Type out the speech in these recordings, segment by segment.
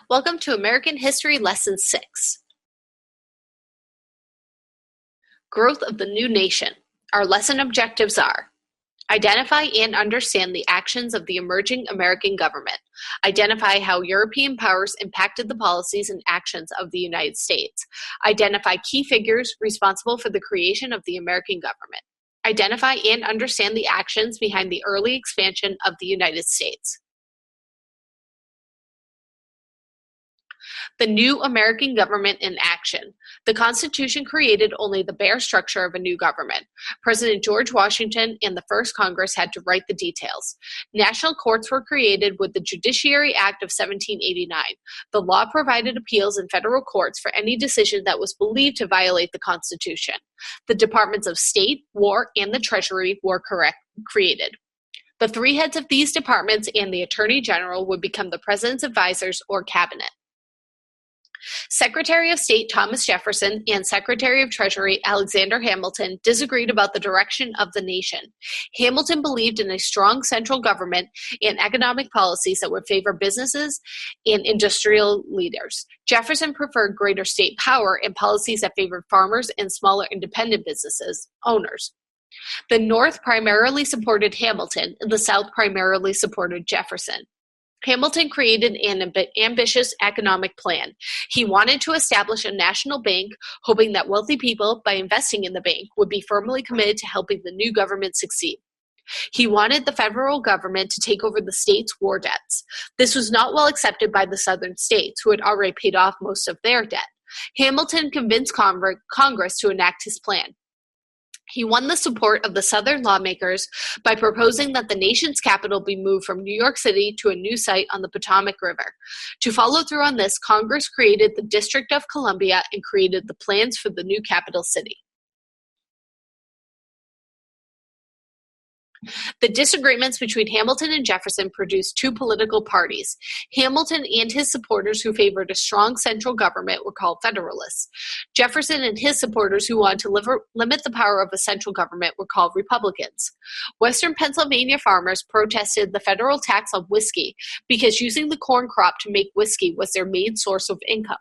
Welcome to American History Lesson 6, Growth of the New Nation. Our lesson objectives are: identify and understand the actions of the emerging American government. Identify how European powers impacted the policies and actions of the United States. Identify key figures responsible for the creation of the American government. Identify and understand the actions behind the early expansion of the United States. The new American government in action. The Constitution created only the bare structure of a new government. President George Washington and the First Congress had to write the details. National courts were created with the Judiciary Act of 1789. The law provided appeals in federal courts for any decision that was believed to violate the Constitution. The Departments of State, War, and the Treasury were created. The three heads of these departments and the Attorney General would become the President's advisors or cabinet. Secretary of State Thomas Jefferson and Secretary of Treasury Alexander Hamilton disagreed about the direction of the nation. Hamilton believed in a strong central government and economic policies that would favor businesses and industrial leaders. Jefferson preferred greater state power and policies that favored farmers and smaller independent businesses owners. The North primarily supported Hamilton, and the South primarily supported Jefferson. Hamilton created an ambitious economic plan. He wanted to establish a national bank, hoping that wealthy people, by investing in the bank, would be firmly committed to helping the new government succeed. He wanted the federal government to take over the states' war debts. This was not well accepted by the southern states, who had already paid off most of their debt. Hamilton convinced Congress to enact his plan. He won the support of the Southern lawmakers by proposing that the nation's capital be moved from New York City to a new site on the Potomac River. To follow through on this, Congress created the District of Columbia and created the plans for the new capital city. The disagreements between Hamilton and Jefferson produced two political parties. Hamilton and his supporters who favored a strong central government were called Federalists. Jefferson and his supporters who wanted to limit the power of a central government were called Republicans. Western Pennsylvania farmers protested the federal tax on whiskey because using the corn crop to make whiskey was their main source of income.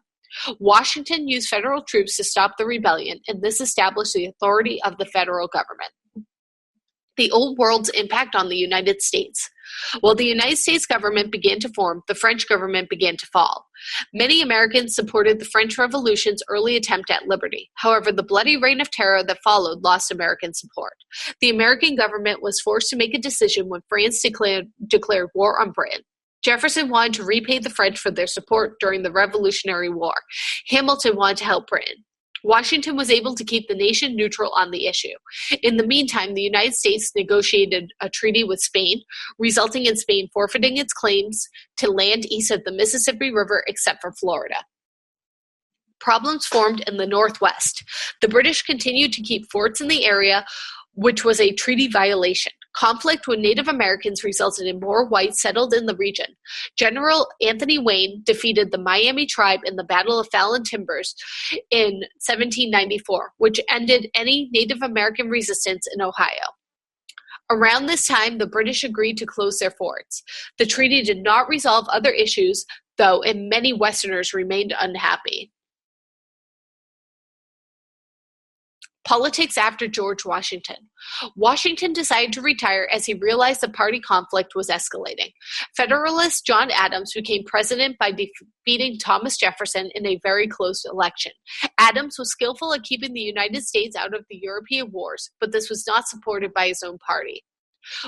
Washington used federal troops to stop the rebellion, and this established the authority of the federal government. The Old World's impact on the United States. While the United States government began to form, the French government began to fall. Many Americans supported the French Revolution's early attempt at liberty. However, the bloody reign of terror that followed lost American support. The American government was forced to make a decision when France declared war on Britain. Jefferson wanted to repay the French for their support during the Revolutionary War. Hamilton wanted to help Britain. Washington was able to keep the nation neutral on the issue. In the meantime, the United States negotiated a treaty with Spain, resulting in Spain forfeiting its claims to land east of the Mississippi River except for Florida. Problems formed in the Northwest. The British continued to keep forts in the area, which was a treaty violation. Conflict with Native Americans resulted in more whites settled in the region. General Anthony Wayne defeated the Miami tribe in the Battle of Fallon Timbers in 1794, which ended any Native American resistance in Ohio. Around this time, the British agreed to close their forts. The treaty did not resolve other issues, though, and many Westerners remained unhappy. Politics after George Washington. Washington decided to retire as he realized the party conflict was escalating. Federalist John Adams became president by defeating Thomas Jefferson in a very close election. Adams was skillful at keeping the United States out of the European wars, but this was not supported by his own party.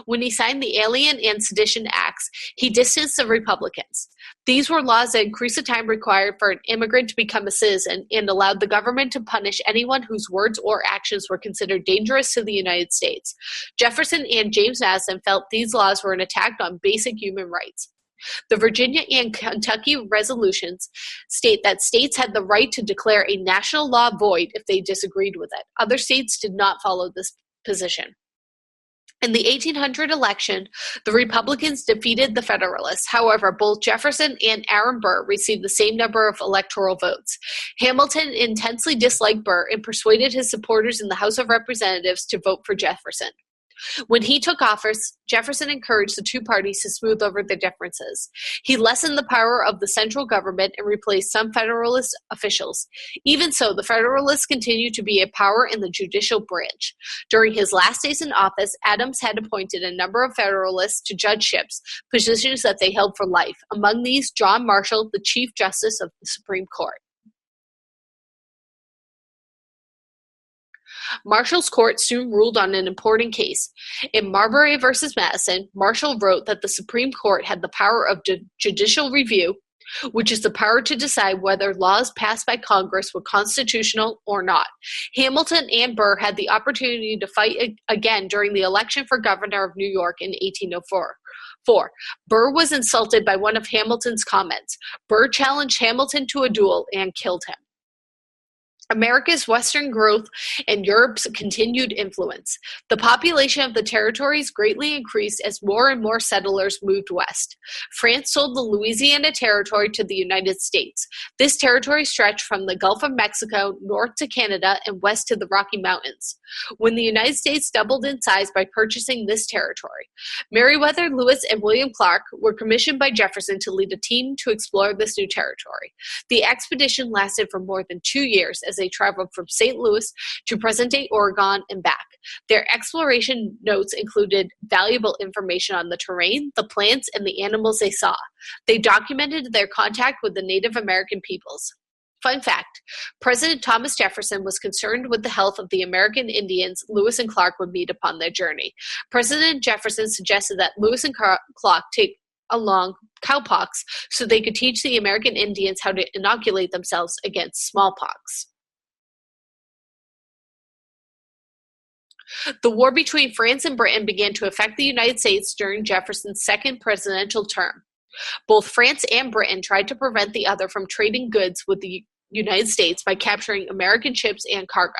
When he signed the Alien and Sedition Acts, he distanced the Republicans. These were laws that increased the time required for an immigrant to become a citizen and allowed the government to punish anyone whose words or actions were considered dangerous to the United States. Jefferson and James Madison felt these laws were an attack on basic human rights. The Virginia and Kentucky resolutions state that states had the right to declare a national law void if they disagreed with it. Other states did not follow this position. In the 1800 election, the Republicans defeated the Federalists. However, both Jefferson and Aaron Burr received the same number of electoral votes. Hamilton intensely disliked Burr and persuaded his supporters in the House of Representatives to vote for Jefferson. When he took office, Jefferson encouraged the two parties to smooth over their differences. He lessened the power of the central government and replaced some Federalist officials. Even so, the Federalists continued to be a power in the judicial branch. During his last days in office, Adams had appointed a number of Federalists to judgeships, positions that they held for life. Among these, John Marshall, the Chief Justice of the Supreme Court. Marshall's court soon ruled on an important case. In Marbury v. Madison, Marshall wrote that the Supreme Court had the power of judicial review, which is the power to decide whether laws passed by Congress were constitutional or not. Hamilton and Burr had the opportunity to fight again during the election for governor of New York in 1804. Burr was insulted by one of Hamilton's comments. Burr challenged Hamilton to a duel and killed him. America's western growth and Europe's continued influence. The population of the territories greatly increased as more and more settlers moved west. France sold the Louisiana Territory to the United States. This territory stretched from the Gulf of Mexico north to Canada and west to the Rocky Mountains. When the United States doubled in size by purchasing this territory, Meriwether Lewis and William Clark were commissioned by Jefferson to lead a team to explore this new territory. The expedition lasted for more than 2 years as they traveled from St. Louis to present-day Oregon and back. Their exploration notes included valuable information on the terrain, the plants, and the animals they saw. They documented their contact with the Native American peoples. Fun fact, President Thomas Jefferson was concerned with the health of the American Indians Lewis and Clark would meet upon their journey. President Jefferson suggested that Lewis and Clark take along cowpox so they could teach the American Indians how to inoculate themselves against smallpox. The war between France and Britain began to affect the United States during Jefferson's second presidential term. Both France and Britain tried to prevent the other from trading goods with the United States by capturing American ships and cargo.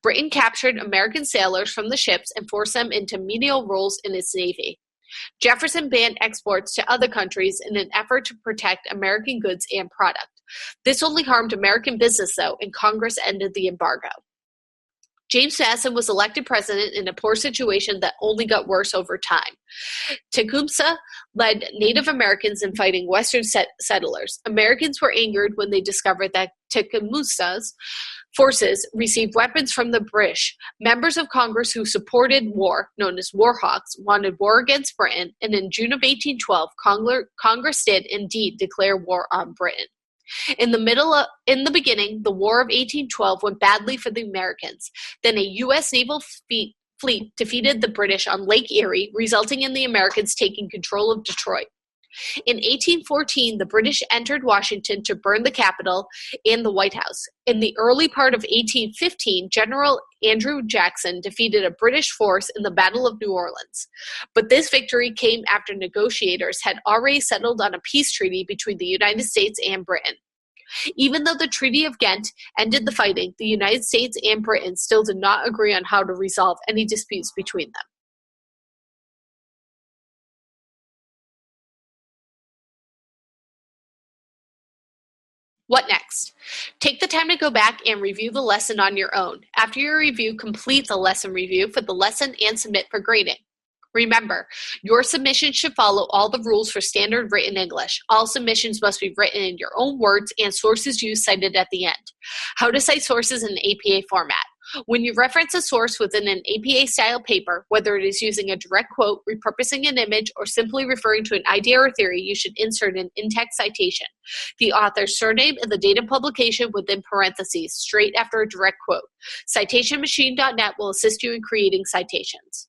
Britain captured American sailors from the ships and forced them into menial roles in its navy. Jefferson banned exports to other countries in an effort to protect American goods and product. This only harmed American business, though, and Congress ended the embargo. James Madison was elected president in a poor situation that only got worse over time. Tecumseh led Native Americans in fighting Western settlers. Americans were angered when they discovered that Tecumseh's forces received weapons from the British. Members of Congress who supported war, known as war hawks, wanted war against Britain, and in June of 1812, Congress did indeed declare war on Britain. In the beginning, the War of 1812 went badly for the Americans. Then a U.S. naval fleet defeated the British on Lake Erie, resulting in the Americans taking control of Detroit. In 1814, the British entered Washington to burn the Capitol and the White House. In the early part of 1815, General Andrew Jackson defeated a British force in the Battle of New Orleans. But this victory came after negotiators had already settled on a peace treaty between the United States and Britain. Even though the Treaty of Ghent ended the fighting, the United States and Britain still did not agree on how to resolve any disputes between them. What next? Take the time to go back and review the lesson on your own. After your review, complete the lesson review for the lesson and submit for grading. Remember, your submission should follow all the rules for standard written English. All submissions must be written in your own words and sources used cited at the end. How to cite sources in APA format. When you reference a source within an APA-style paper, whether it is using a direct quote, repurposing an image, or simply referring to an idea or theory, you should insert an in-text citation. The author's surname and the date of publication within parentheses, straight after a direct quote. CitationMachine.net will assist you in creating citations.